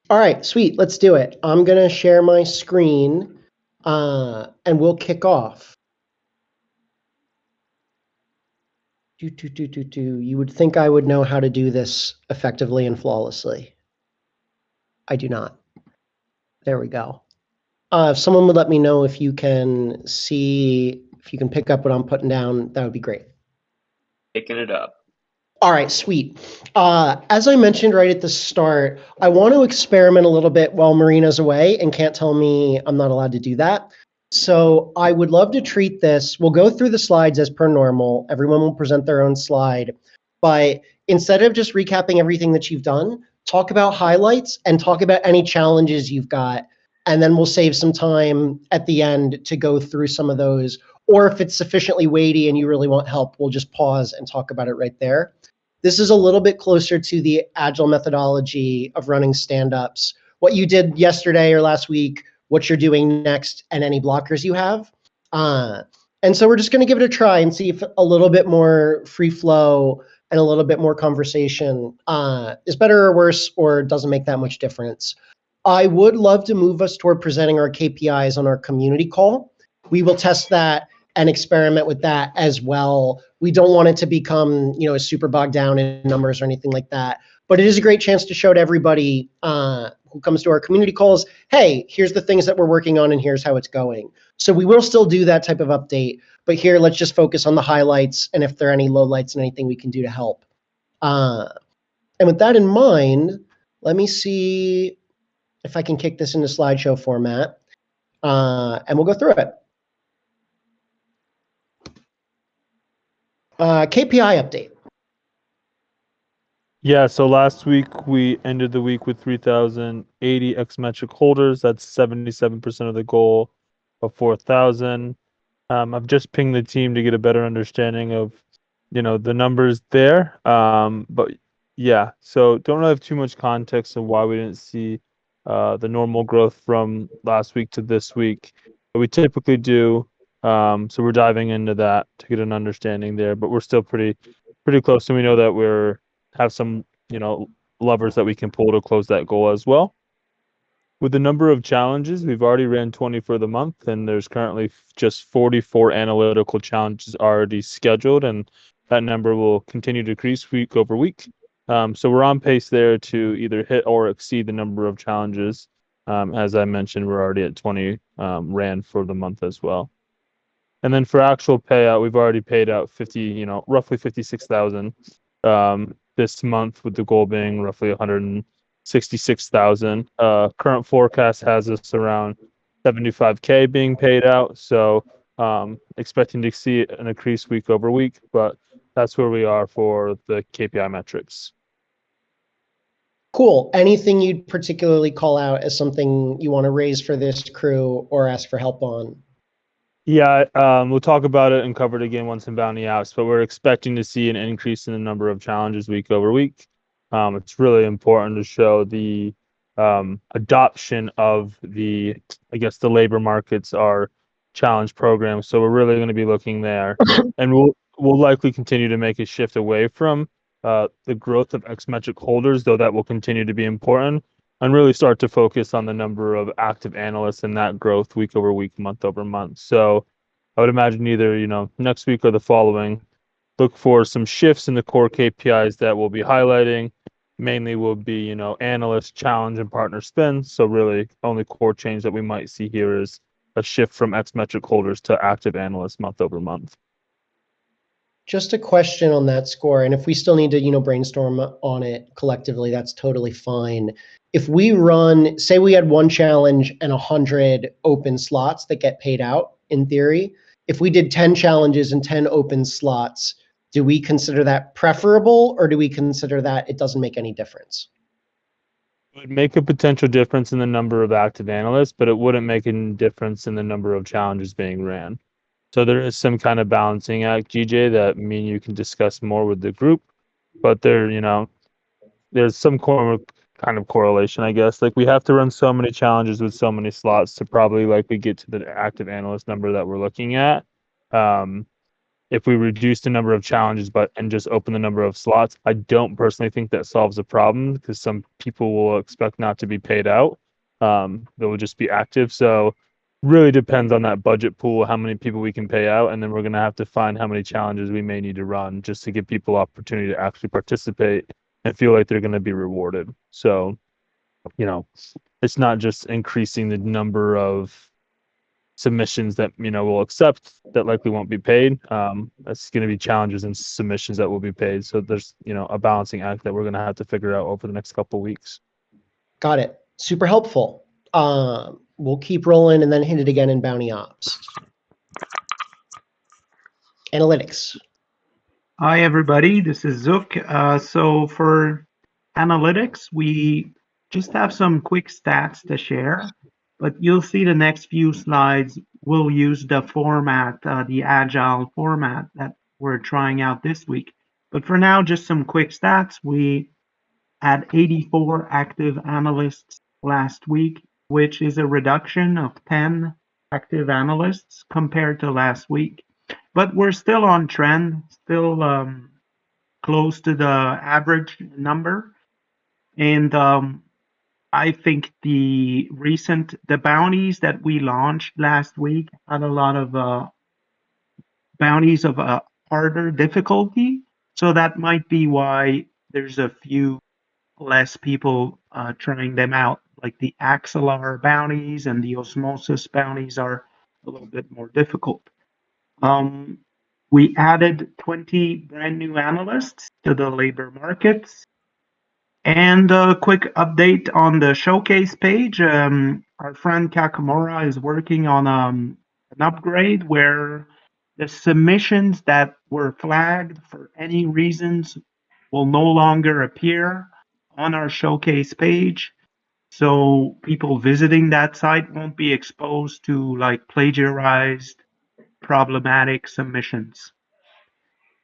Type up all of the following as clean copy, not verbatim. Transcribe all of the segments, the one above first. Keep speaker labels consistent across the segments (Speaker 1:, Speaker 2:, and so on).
Speaker 1: All right, sweet. Let's do it. I'm going to share my screen and we'll kick off. You would think I would know how to do this effectively and flawlessly. I do not. There we go. If someone would let me know if you can see, if you can pick up what I'm putting down, that would be great.
Speaker 2: Picking it up.
Speaker 1: All right, sweet. As I mentioned right at the start, I want to experiment a little bit while Marina's away and can't tell me I'm not allowed to do that. So I would love to treat this. We'll go through the slides as per normal. Everyone will present their own slide. But instead of just recapping everything that you've done, talk about highlights and talk about any challenges you've got. And then we'll save some time at the end to go through some of those. Or if it's sufficiently weighty and you really want help, we'll just pause and talk about it right there. This is a little bit closer to the agile methodology of running stand-ups. What you did yesterday or last week, what you're doing next, and any blockers you have. And so we're just going to give it a try and see if a little bit more free flow and a little bit more conversation is better or worse or doesn't make that much difference. I would love to move us toward presenting our KPIs on our community call. We will test that and experiment with that as well. We don't want it to become, super bogged down in numbers or anything like that. But it is a great chance to show to everybody who comes to our community calls, hey, here's the things that we're working on and here's how it's going. So we will still do that type of update. But here, let's just focus on the highlights and if there are any lowlights and anything we can do to help. And with that in mind, let me see if I can kick this into slideshow format. And we'll go through it. KPI update.
Speaker 3: Yeah, so last week we ended the week with 3,080 Xmetric holders. That's 77% of the goal of 4,000. I've just pinged the team to get a better understanding of, the numbers there. But yeah, so don't really have too much context of why we didn't see the normal growth from last week to this week. But we typically do. So we're diving into that to get an understanding there. But we're still pretty close, and we know that we're have some, levers that we can pull to close that goal as well. With the number of challenges, we've already ran 20 for the month, and there's currently just 44 analytical challenges already scheduled, and that number will continue to decrease week over week. So we're on pace there to either hit or exceed the number of challenges. As I mentioned, we're already at 20 ran for the month as well. And then for actual payout, we've already paid out roughly 56,000 this month, with the goal being roughly 166,000. Current forecast has us around 75K being paid out, so expecting to see an increase week over week, but that's where we are for the KPI metrics.
Speaker 1: Cool. Anything you'd particularly call out as something you want to raise for this crew or ask for help on?
Speaker 3: Yeah, we'll talk about it and cover it again once in Bounty Outs, but we're expecting to see an increase in the number of challenges week over week. It's really important to show the adoption of the labor markets, our challenge program. So we're really going to be looking there, and we'll likely continue to make a shift away from the growth of Xmetric holders, though that will continue to be important, and really start to focus on the number of active analysts and that growth week over week, month over month. So I would imagine either, next week or the following, look for some shifts in the core KPIs that we'll be highlighting. Mainly will be, analyst, challenge, and partner spend. So really only core change that we might see here is a shift from Xmetric holders to active analysts month over month.
Speaker 1: Just a question on that score, and if we still need to, brainstorm on it collectively, that's totally fine. If we run, say we had one challenge and 100 open slots that get paid out, in theory, if we did 10 challenges and 10 open slots, do we consider that preferable, or do we consider that it doesn't make any difference?
Speaker 3: It would make a potential difference in the number of active analysts, but it wouldn't make any difference in the number of challenges being ran. So there is some kind of balancing act, GJ, that me and you can discuss more with the group. But there's some kind of correlation, I guess. Like, we have to run so many challenges with so many slots to probably likely get to the active analyst number that we're looking at. if we reduce the number of challenges and just open the number of slots, I don't personally think that solves the problem because some people will expect not to be paid out. They will just be active. So really depends on that budget pool, how many people we can pay out, and then we're gonna have to find how many challenges we may need to run just to give people opportunity to actually participate and feel like they're gonna be rewarded. So, it's not just increasing the number of submissions that will accept that likely won't be paid. That's going to be challenges and submissions that will be paid. So there's a balancing act that we're going to have to figure out over the next couple of weeks.
Speaker 1: Got it. Super helpful. We'll keep rolling and then hit it again in Bounty Ops. Analytics.
Speaker 4: Hi, everybody. This is Zook. So for analytics, we just have some quick stats to share, but you'll see the next few slides will use the format, the agile format that we're trying out this week. But for now, just some quick stats. We had 84 active analysts last week, which is a reduction of 10 active analysts compared to last week. But we're still on trend, still close to the average number. And I think the bounties that we launched last week had a lot of bounties of harder difficulty. So that might be why there's a few less people trying them out. Like the Axelar bounties and the Osmosis bounties are a little bit more difficult. We added 20 brand new analysts to the labor markets. And a quick update on the showcase page. Our friend Kakamura is working on an upgrade where the submissions that were flagged for any reasons will no longer appear on our showcase page. So people visiting that site won't be exposed to like plagiarized problematic submissions.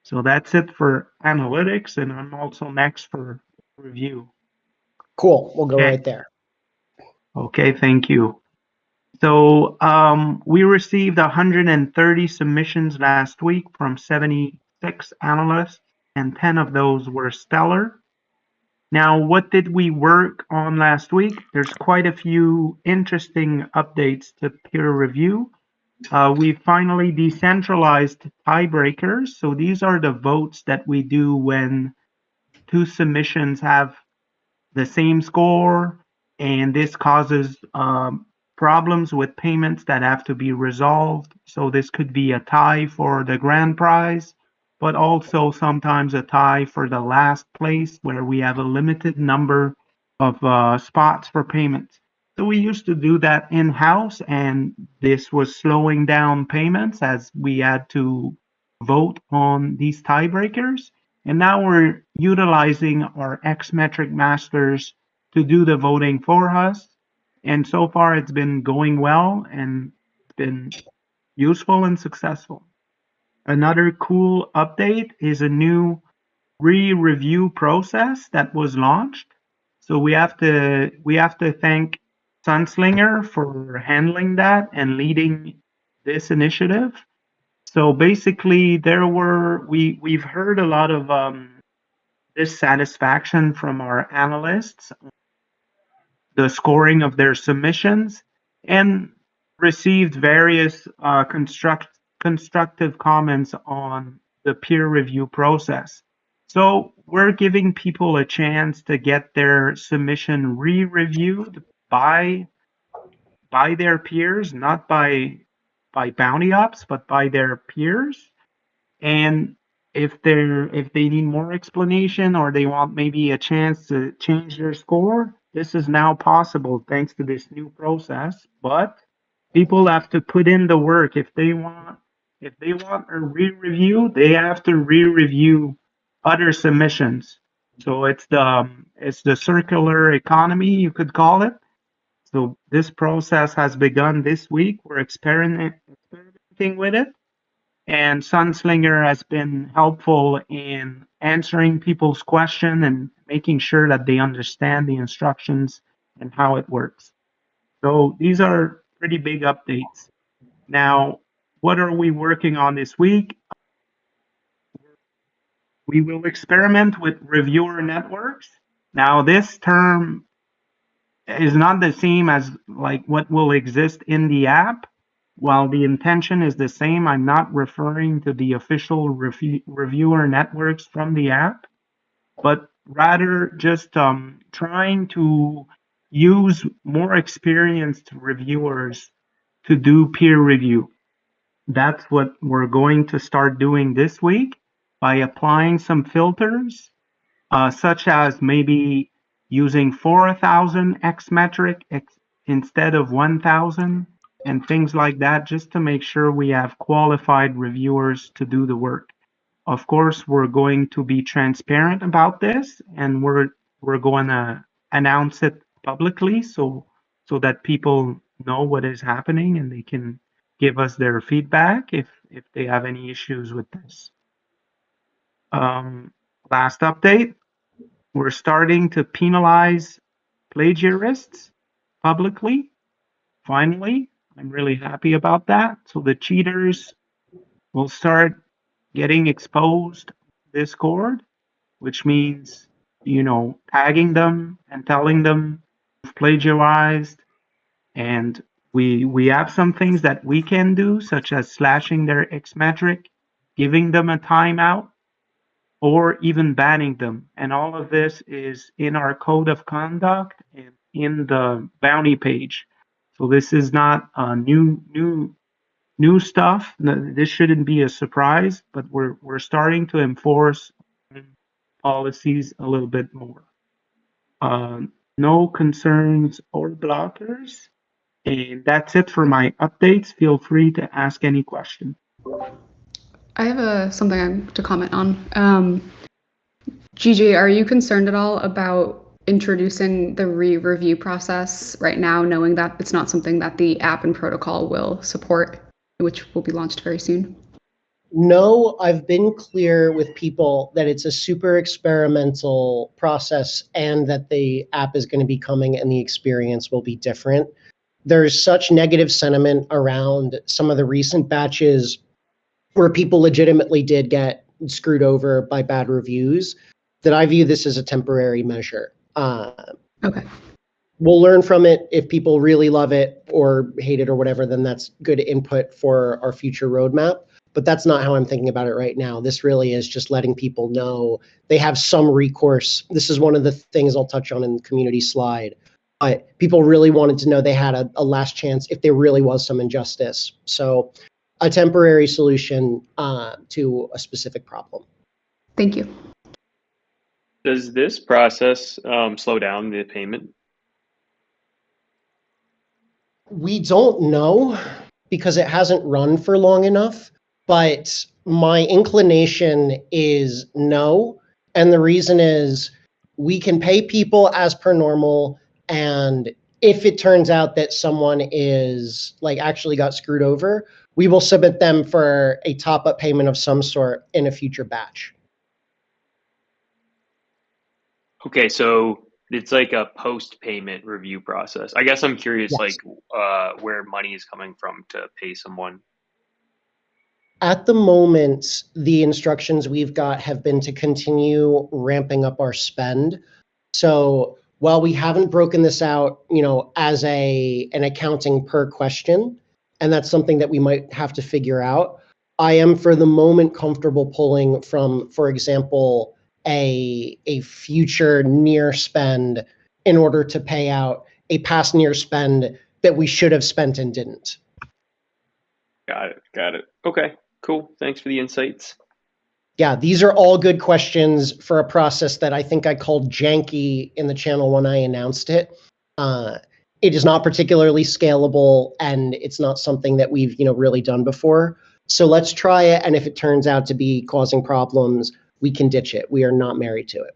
Speaker 4: So that's it for analytics, and I'm also next for review.
Speaker 1: Cool. We'll go
Speaker 4: Okay.
Speaker 1: right there.
Speaker 4: Okay, thank you. So we received 130 submissions last week from 76 analysts, and 10 of those were stellar. Now, what did we work on last week? There's quite a few interesting updates to peer review. We finally decentralized tiebreakers. So these are the votes that we do when two submissions have the same score, and this causes problems with payments that have to be resolved. So this could be a tie for the grand prize, but also sometimes a tie for the last place where we have a limited number of spots for payments. So we used to do that in-house, and this was slowing down payments as we had to vote on these tiebreakers. And now we're utilizing our X-Metric masters to do the voting for us. And so far it's been going well and it's been useful and successful. Another cool update is a new re-review process that was launched. So we have to thank Sunslinger for handling that and leading this initiative. So basically, we've heard a lot of dissatisfaction from our analysts, the scoring of their submissions, and received various constructive comments on the peer review process. So we're giving people a chance to get their submission re-reviewed by their peers, not by bounty ops, but by their peers. And if they need more explanation or they want maybe a chance to change their score, this is now possible thanks to this new process. But people have to put in the work. If they want a re-review, they have to re-review other submissions. So it's the circular economy, you could call it. So this process has begun this week. We're experimenting with it. And Sunslinger has been helpful in answering people's question and making sure that they understand the instructions and how it works. So these are pretty big updates. Now, what are we working on this week? We will experiment with reviewer networks. Now, this term is not the same as like what will exist in the app. While the intention is the same, I'm not referring to the official reviewer networks from the app, but rather just trying to use more experienced reviewers to do peer review. That's what we're going to start doing this week by applying some filters, such as maybe using 4,000 X metric instead of 1,000 and things like that, just to make sure we have qualified reviewers to do the work. Of course, we're going to be transparent about this, and we're going to announce it publicly so that people know what is happening and they can give us their feedback if they have any issues with this. Last update, we're starting to penalize plagiarists publicly. Finally, I'm really happy about that. So the cheaters will start getting exposed Discord, which means, tagging them and telling them you've plagiarized. And we have some things that we can do, such as slashing their X metric, giving them a timeout, or even banning them. And all of this is in our code of conduct and in the bounty page. So this is not new stuff. This shouldn't be a surprise, but we're starting to enforce policies a little bit more. No concerns or blockers. And that's it for my updates. Feel free to ask any question.
Speaker 5: I have something to comment on. Gigi, are you concerned at all about introducing the re-review process right now, knowing that it's not something that the app and protocol will support, which will be launched very soon?
Speaker 1: No, I've been clear with people that it's a super experimental process and that the app is going to be coming and the experience will be different. There's such negative sentiment around some of the recent batches where people legitimately did get screwed over by bad reviews that I view this as a temporary measure.
Speaker 5: Okay.
Speaker 1: We'll learn from it. If people really love it or hate it or whatever, then that's good input for our future roadmap. But that's not how I'm thinking about it right now. This really is just letting people know they have some recourse. This is one of the things I'll touch on in the community slide. But people really wanted to know they had a last chance if there really was some injustice. So a temporary solution to a specific problem.
Speaker 5: Thank you.
Speaker 2: Does this process slow down the payment?
Speaker 1: We don't know because it hasn't run for long enough, but my inclination is no. And the reason is we can pay people as per normal. And if it turns out that someone is like actually got screwed over, we will submit them for a top-up payment of some sort in a future batch.
Speaker 2: Okay, so it's like a post-payment review process. I guess I'm curious,
Speaker 1: Yes.
Speaker 2: like where money is coming from to pay someone.
Speaker 1: At the moment, the instructions we've got have been to continue ramping up our spend. So while we haven't broken this out, as an accounting per question, and that's something that we might have to figure out, I am for the moment comfortable pulling from, for example, a future near spend in order to pay out a past near spend that we should have spent and didn't.
Speaker 2: Got it. Okay, cool. Thanks for the insights.
Speaker 1: Yeah, these are all good questions for a process that I think I called janky in the channel when I announced it. It is not particularly scalable, and it's not something that we've really done before. So let's try it, and if it turns out to be causing problems, we can ditch it. We are not married to it.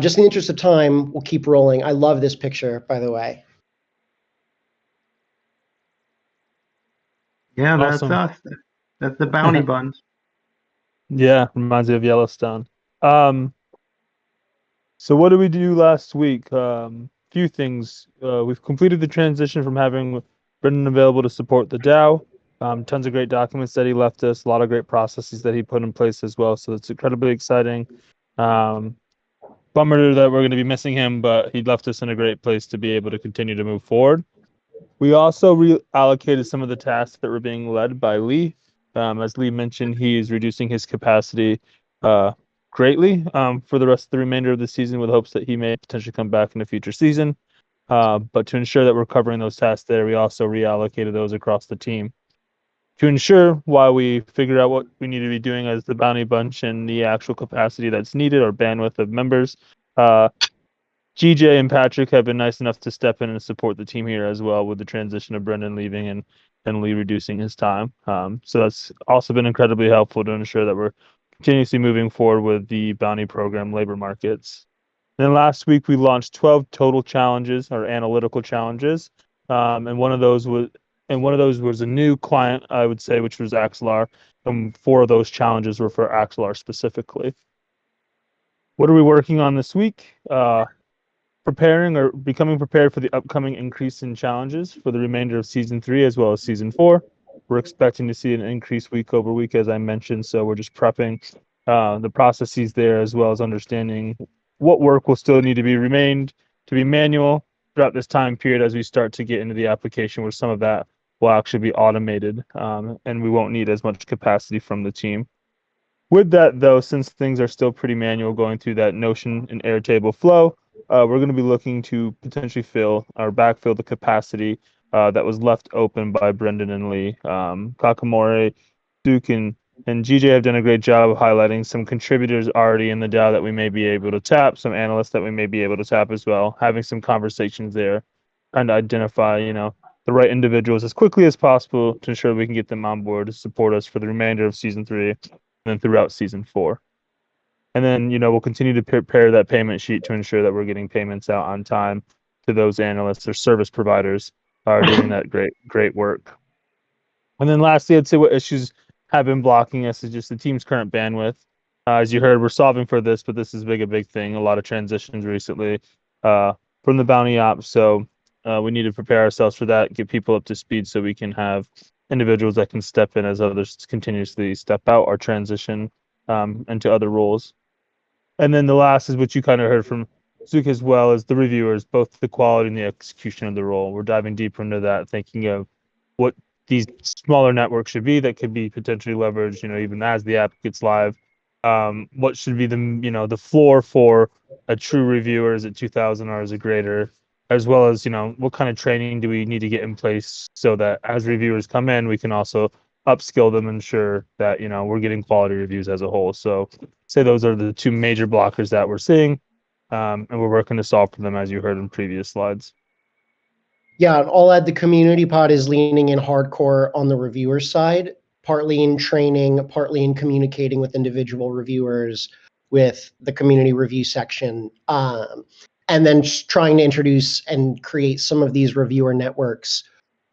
Speaker 1: Just in the interest of time, we'll keep rolling. I love this picture, by the way.
Speaker 4: Yeah, that's
Speaker 3: Awesome.
Speaker 4: us. That's the bounty buns.
Speaker 3: Yeah, reminds me of Yellowstone. So what did we do last week? Few things. We've completed the transition from having Brendan available to support the DAO Tons of great documents that he left us, a lot of great processes that he put in place as well. So it's incredibly exciting. Bummer that we're going to be missing him, but he left us in a great place to be able to continue to move forward. We also reallocated some of the tasks that were being led by Lee. As Lee mentioned, he is reducing his capacity greatly for the rest of the remainder of the season, with hopes that he may potentially come back in a future season. But to ensure that we're covering those tasks there, we also reallocated those across the team. To ensure while we figure out what we need to be doing as the Bounty Bunch and the actual capacity that's needed or bandwidth of members, GJ and Patrick have been nice enough to step in and support the team here as well, with the transition of Brendan leaving and Lee reducing his time. So that's also been incredibly helpful to ensure that we're continuously moving forward with the bounty program labor markets. Then last week we launched 12 total challenges or analytical challenges, and one of those was a new client, I would say, which was Axelar, and 4 of those challenges were for Axelar specifically. What are we working on this week? Preparing or becoming prepared for the upcoming increase in challenges for the remainder of season 3 as well as season 4. We're expecting to see an increase week over week, as I mentioned. So we're just prepping the processes there, as well as understanding what work will still need to be remained to be manual throughout this time period as we start to get into the application, where some of that will actually be automated, and we won't need as much capacity from the team. With that, though, since things are still pretty manual going through that Notion and Airtable flow, we're going to be looking to potentially fill or backfill the capacity that was left open by Brendan and Lee. Kakamori, Duke, and GJ have done a great job of highlighting some contributors already in the DAO that we may be able to tap, some analysts that we may be able to tap as well, having some conversations there, trying to identify, the right individuals as quickly as possible to ensure we can get them on board to support us for the remainder of season 3 and then throughout season 4. And then, we'll continue to prepare that payment sheet to ensure that we're getting payments out on time to those analysts or service providers are doing that great work. And then lastly, I'd say what issues have been blocking us is just the team's current bandwidth. As you heard, we're solving for this, but this is a big thing. A lot of transitions recently from the bounty ops. So we need to prepare ourselves for that, get people up to speed so we can have individuals that can step in as others continuously step out or transition into other roles. And then the last is what you kind of heard from Zook as well, as the reviewers, both the quality and the execution of the role. We're diving deeper into that, thinking of what these smaller networks should be that could be potentially leveraged, even as the app gets live. What should be the floor for a true reviewer? Is it 2,000 or is it greater? As well as, what kind of training do we need to get in place so that as reviewers come in, we can also upskill them, ensure that, we're getting quality reviews as a whole. So say those are the 2 major blockers that we're seeing, and we're working to solve for them, as you heard in previous slides.
Speaker 1: Yeah, and I'll add the community pod is leaning in hardcore on the reviewer side, partly in training, partly in communicating with individual reviewers with the community review section, and then trying to introduce and create some of these reviewer networks.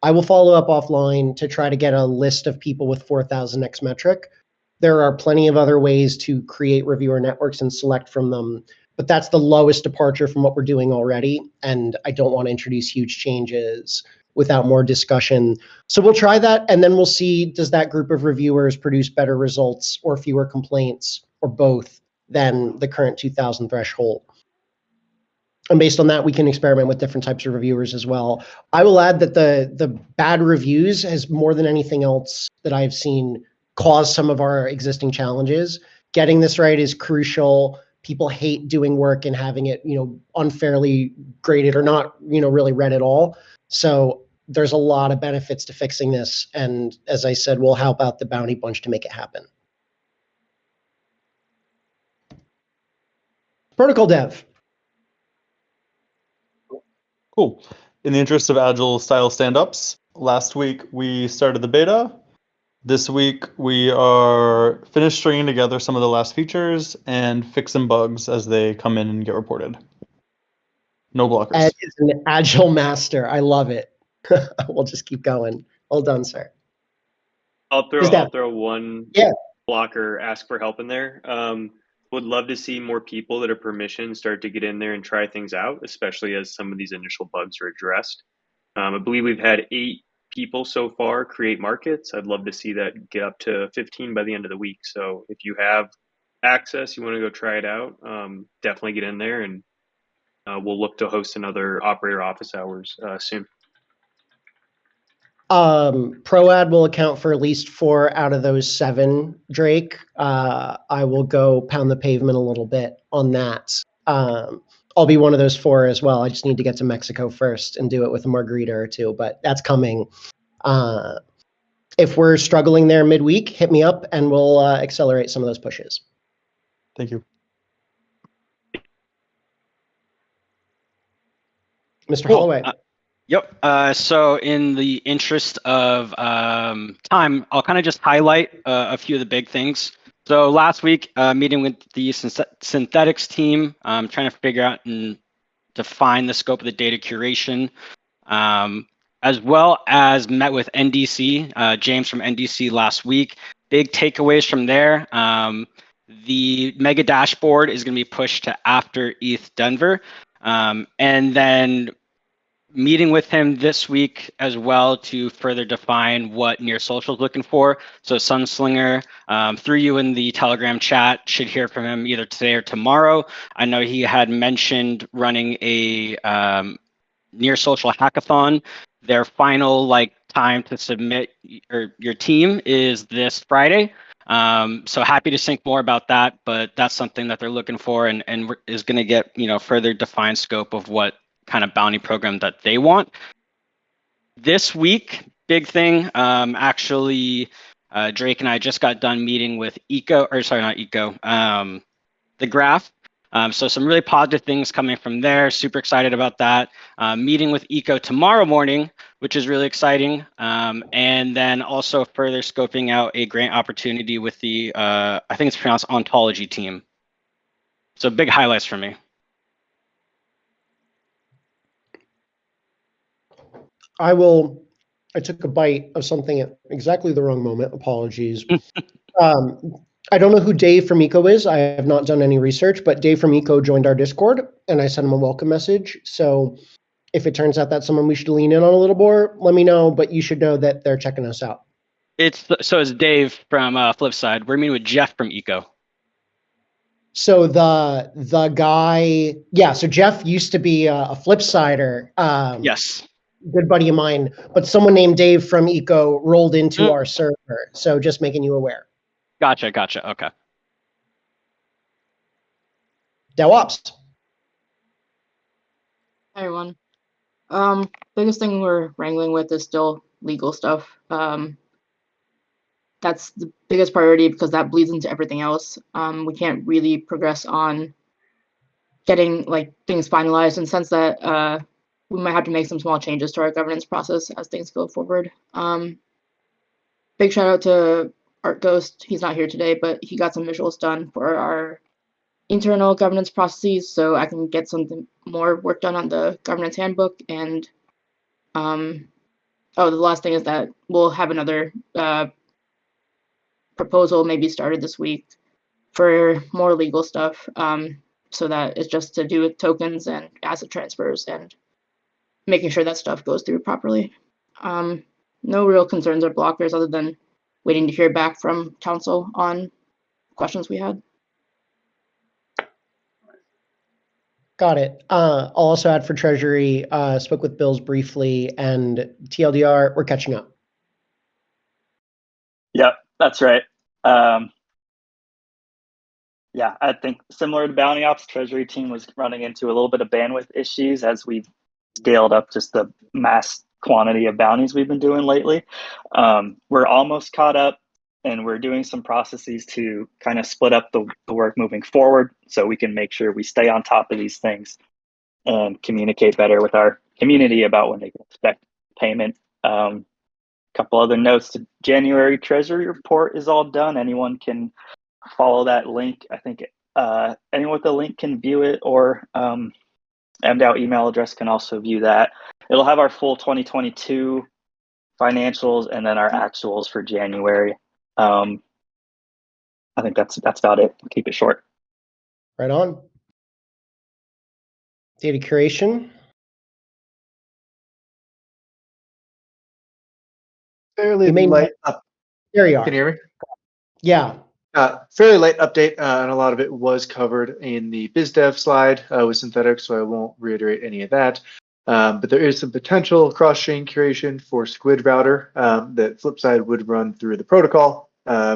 Speaker 1: I will follow up offline to try to get a list of people with 4,000 X metric. There are plenty of other ways to create reviewer networks and select from them, but that's the lowest departure from what we're doing already. And I don't want to introduce huge changes without more discussion. So we'll try that, and then we'll see, does that group of reviewers produce better results or fewer complaints or both than the current 2,000 threshold? And based on that, we can experiment with different types of reviewers as well. I will add that the bad reviews has more than anything else that I've seen cause some of our existing challenges. Getting this right is crucial. People hate doing work and having it, unfairly graded or not, really read at all. So there's a lot of benefits to fixing this. And as I said, we'll help out the Bounty Bunch to make it happen. Protocol dev.
Speaker 6: Cool. In the interest of agile style stand-ups, last week we started the beta. This week we are finished stringing together some of the last features and fixing bugs as they come in and get reported. No blockers.
Speaker 1: Ed is an agile master. I love it. We'll just keep going. Well done, sir.
Speaker 2: I'll throw one
Speaker 1: Yeah.
Speaker 2: blocker, ask for help in there. Would love to see more people that are permissioned start to get in there and try things out, especially as some of these initial bugs are addressed. I believe we've had 8 people so far create markets. I'd love to see that get up to 15 by the end of the week. So if you have access, you want to go try it out, definitely get in there, and we'll look to host another operator office hours soon.
Speaker 1: ProAd will account for at least 4 out of those 7, Drake. I will go pound the pavement a little bit on that. I'll be one of those 4 as well. I just need to get to Mexico first and do it with a margarita or 2, but that's coming. If we're struggling there midweek, hit me up and we'll accelerate some of those pushes.
Speaker 6: Thank you.
Speaker 1: Mr.
Speaker 7: Cool.
Speaker 1: Holloway.
Speaker 7: Yep. So in the interest of time, I'll kind of just highlight a few of the big things. So last week, meeting with the synthetics team, trying to figure out and define the scope of the data curation, as well as met with NDC, James from NDC last week. Big takeaways from there. The mega dashboard is going to be pushed to after ETH Denver. And then meeting with him this week as well to further define what Near Social is looking for. So Sunslinger, through you in the Telegram chat, should hear from him either today or tomorrow. I know he had mentioned running a Near Social hackathon. Their final time to submit your team is this Friday. So happy to think more about that, but that's something that they're looking for and is going to get further defined scope of what kind of bounty program that they want. This week, big thing, actually, Drake and I just got done meeting with the Graph. So some really positive things coming from there. Super excited about that. Meeting with Eco tomorrow morning, which is really exciting. And then also further scoping out a grant opportunity with the, I think it's pronounced Ontology team. So big highlights for me.
Speaker 1: I took a bite of something at exactly the wrong moment. Apologies. I don't know who Dave from Eco is. I have not done any research, but Dave from Eco joined our Discord and I sent him a welcome message. So if it turns out that's someone we should lean in on a little more, let me know, but you should know that they're checking us out.
Speaker 7: It's Dave from Flipside. We're meeting with Jeff from Eco.
Speaker 1: So the guy, yeah, so Jeff used to be a Flipsider.
Speaker 7: Yes.
Speaker 1: Good buddy of mine, but someone named Dave from Eco rolled into our server. So just making you aware.
Speaker 7: Gotcha. Okay.
Speaker 1: DevOps.
Speaker 8: Hi everyone. Biggest thing we're wrangling with is still legal stuff. That's the biggest priority because that bleeds into everything else. We can't really progress on getting things finalized in the sense that we might have to make some small changes to our governance process as things go forward. Big shout out to Art Ghost. He's not here today, but he got some visuals done for our internal governance processes, so I can get something more work done on the governance handbook. And the last thing is that we'll have another proposal maybe started this week for more legal stuff, so that it's just to do with tokens and asset transfers and making sure that stuff goes through properly. No real concerns or blockers other than waiting to hear back from council on questions we had.
Speaker 1: Got it. I'll also add for Treasury, spoke with Bills briefly, and TLDR, we're catching up.
Speaker 9: Yep, that's right. Yeah, I think similar to Bounty Ops, Treasury team was running into a little bit of bandwidth issues as we've scaled up just the mass quantity of bounties we've been doing lately. We're almost caught up, and we're doing some processes to kind of split up the work moving forward so we can make sure we stay on top of these things and communicate better with our community about when they can expect payment. Couple other notes: to January Treasury report is all done. Anyone can follow that link. I think anyone with the link can view it, or MDAO email address can also view that. It'll have our full 2022 financials and then our actuals for January. I think that's about it. Keep it short.
Speaker 1: Right on. Data curation.
Speaker 10: fairly
Speaker 1: You may not-
Speaker 10: light up.
Speaker 1: There you
Speaker 10: Can you
Speaker 1: are.
Speaker 10: hear me?
Speaker 1: Yeah.
Speaker 10: Fairly light update, and a lot of it was covered in the BizDev slide with Synthetics, so I won't reiterate any of that. But there is some potential cross-chain curation for Squid Router that Flipside would run through the protocol.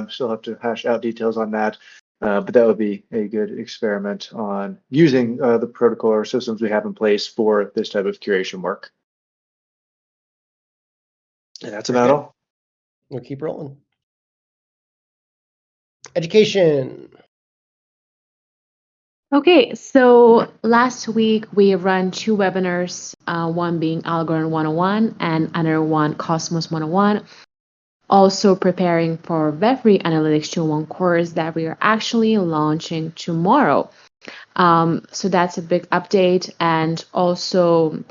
Speaker 10: Still have to hash out details on that, but that would be a good experiment on using the protocol or systems we have in place for this type of curation work. And that's about all.
Speaker 1: We'll keep rolling. Education.
Speaker 11: Okay, so last week we ran 2 webinars, one being Algorithm 101 and another one Cosmos 101. Also preparing for Web3 Analytics 201 course that we are actually launching tomorrow. So that's a big update. And also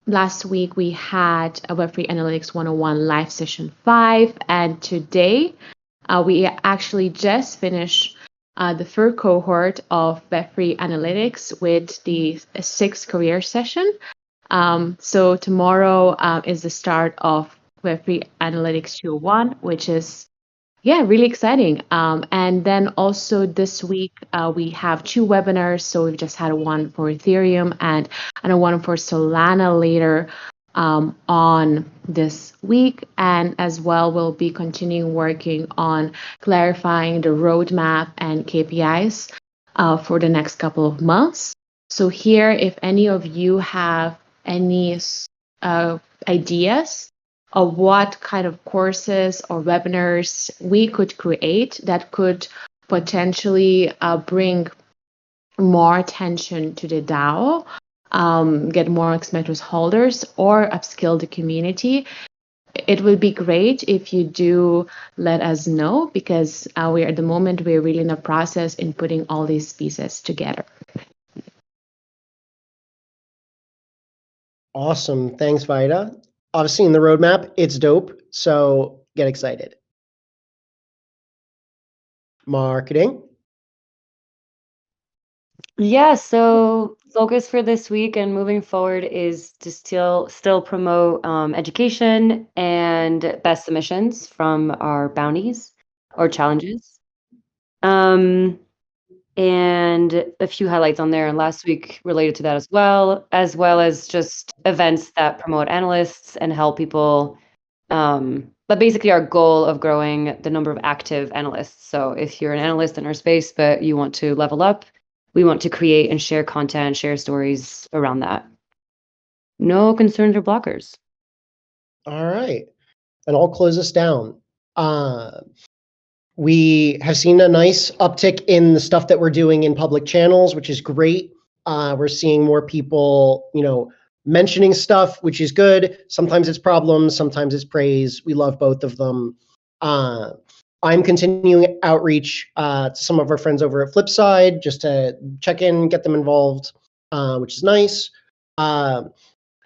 Speaker 11: last week we had a Web3 Analytics 101 live session 5, and today we actually just finished the third cohort of Web3 Analytics with the 6th career session. So tomorrow is the start of Web3 Analytics 201, which is really exciting. And then also this week we have 2 webinars. So we've just had one for Ethereum and one for Solana later on this week. And as well, we'll be continuing working on clarifying the roadmap and KPIs for the next couple of months. So here, if any of you have any ideas of what kind of courses or webinars we could create that could potentially bring more attention to the DAO, get more XMetrics holders, or upskill the community, it would be great if you do let us know, because we're at the moment we're really in a process in putting all these pieces together.
Speaker 1: Awesome. Thanks, Vida. I've seen the roadmap. It's dope. So get excited. Marketing.
Speaker 12: Yeah, so focus for this week and moving forward is to still promote education and best submissions from our bounties or challenges. And a few highlights on there and last week related to that as well as just events that promote analysts and help people. But basically our goal of growing the number of active analysts. So if you're an analyst in our space, but you want to level up, we want to create and share content, share stories around that. No concerns or blockers.
Speaker 1: All right. And I'll close this down. We have seen a nice uptick in the stuff that we're doing in public channels, which is great. We're seeing more people, mentioning stuff, which is good. Sometimes it's problems, sometimes it's praise. We love both of them. I'm continuing outreach to some of our friends over at Flipside just to check in, get them involved, which is nice. And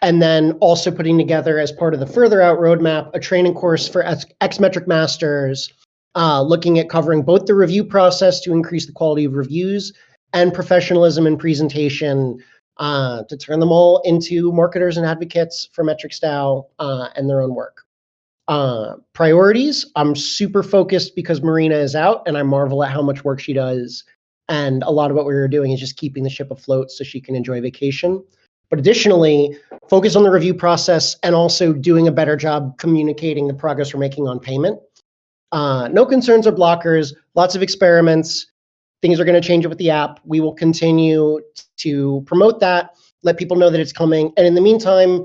Speaker 1: then also putting together, as part of the further out roadmap, a training course for XMetric Masters, looking at covering both the review process to increase the quality of reviews and professionalism and presentation to turn them all into marketers and advocates for MetricSDAO and their own work. Priorities, I'm super focused because Marina is out, and I marvel at how much work she does. And a lot of what we were doing is just keeping the ship afloat so she can enjoy vacation. But additionally, focus on the review process and also doing a better job communicating the progress we're making on payment. No concerns or blockers, lots of experiments. Things are going to change with the app. We will continue to promote that, let people know that it's coming. And in the meantime,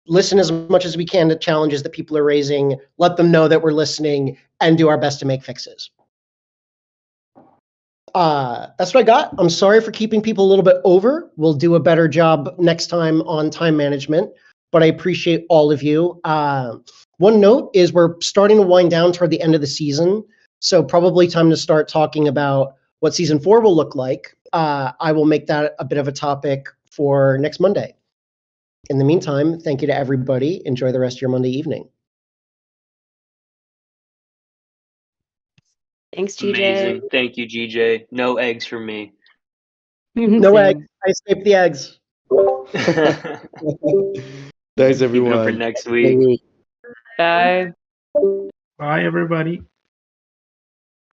Speaker 1: listen as much as we can to challenges that people are raising, let them know that we're listening, and do our best to make fixes. That's what I got. I'm sorry for keeping people a little bit over. We'll do a better job next time on time management, but I appreciate all of you. One note is we're starting to wind down toward the end of the season, so probably time to start talking about what season 4 will look like. I will make that a bit of a topic for next Monday. In the meantime, thank you to everybody. Enjoy the rest of your Monday evening.
Speaker 12: Thanks, GJ.
Speaker 2: Amazing. Thank you, GJ. No eggs from me.
Speaker 1: No eggs. I escaped the eggs.
Speaker 13: Thanks,
Speaker 2: Keep it up for
Speaker 13: everyone.
Speaker 2: next week.
Speaker 12: Bye.
Speaker 4: Bye, everybody.